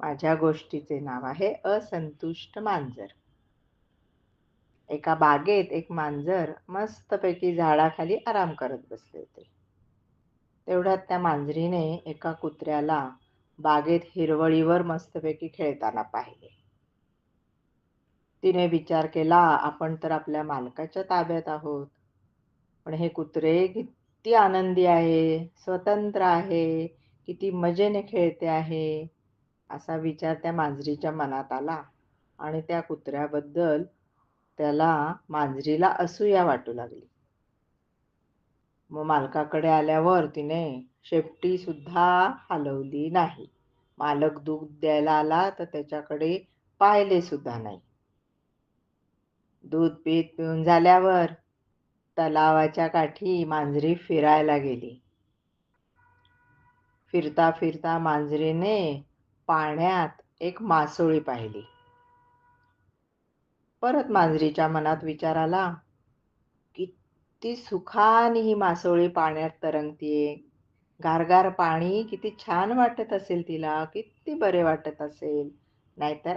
माझ्या गोष्टीचे नाव आहे असंतुष्ट मांजर. एका बागेत एक मांजर मस्तपैकी झाडाखाली आराम करत बसले होते. तेवढ्यात त्या मांजरीने एका कुत्र्याला बागेत हिरवळीवर मस्तपैकी खेळताना पाहिले. तिने विचार केला, आपण तर आपल्या मालकाच्या ताब्यात आहोत, पण हे कुत्रे किती आनंदी आहे, स्वतंत्र आहे, किती मजेने खेळते आहे. असा विचार त्या मांजरीच्या मनात आला आणि त्या कुत्र्याबद्दल त्याला मांजरीला असूया वाटू लागली. मग मालकाकडे आल्यावर तिने शेपटी सुद्धा हलवली नाही. मालक दूध द्यायला आला तर त्याच्याकडे पाहिले सुद्धा नाही. दूध पिऊन झाल्यावर तलावाच्या काठी मांजरी फिरायला गेली. फिरता फिरता मांजरीने पाण्यात एक मासोळी पाहिली. परत मांजरीच्या मनात विचार आला, किती सुखाने ही मासोळी पाण्यात तरंगतीये. गारगार पाणी किती छान वाटत असेल तिला, किती बरे वाटत असेल. नाहीतर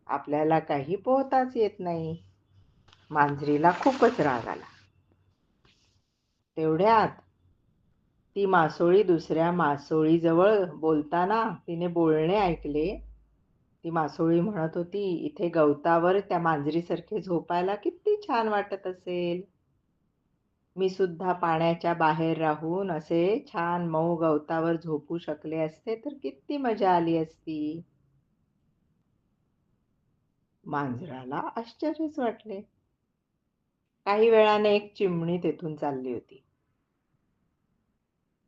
आपल्याला काही पोहताच येत नाही. मांजरीला खूपच राग आला. तेवढ्यात ती मासोळी दुसऱ्या मासोळीजवळ बोलताना तिने बोलणे ऐकले. ती मासोळी म्हणत होती, इथे गवतावर त्या मांजरीसारखे झोपायला किती छान वाटत असेल. मी सुद्धा पाण्याच्या बाहेर राहून असे छान मऊ गवतावर झोपू शकले असते तर किती मजा आली असती. मांजराला आश्चर्यच वाटले. काही वेळाने एक चिमणी तेथून चालली होती.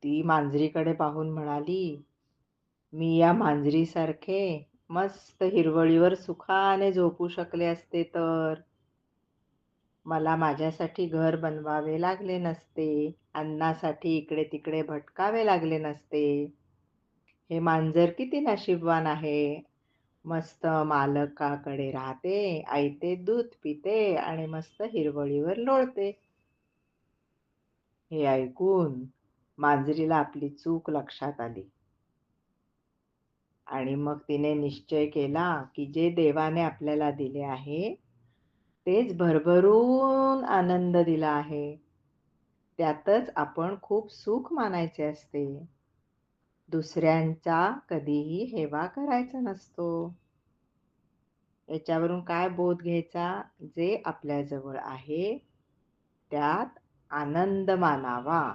ती मांजरीकडे पाहून म्हणाली, मी या मांजरीसारखे मस्त हिरवळीवर सुखाने झोपू शकले असते तर. मला माझ्यासाठी घर बनवावे लागले नसते, अन्नासाठी इकडे तिकडे भटकावे लागले नसते. हे मांजर किती नशीबवान आहे. मस्त मालकाकडे राहते, आईते दूध पिते आणि मस्त हिरवळीवर लोळते. हे ऐकून मांजरीला आपली चूक लक्षात आली आणि मग तिने निश्चय केला की जे देवाने आपल्याला दिले आहे तेच भरभरून आनंद दिला आहे, त्यातच आपण खूप सुख मानायचे असते. दुसऱ्यांचा कधीही हेवा करायचा नसतो. याच्यावरून काय बोध घ्यायचा? जे आपल्याजवळ आहे त्यात आनंद मानावा.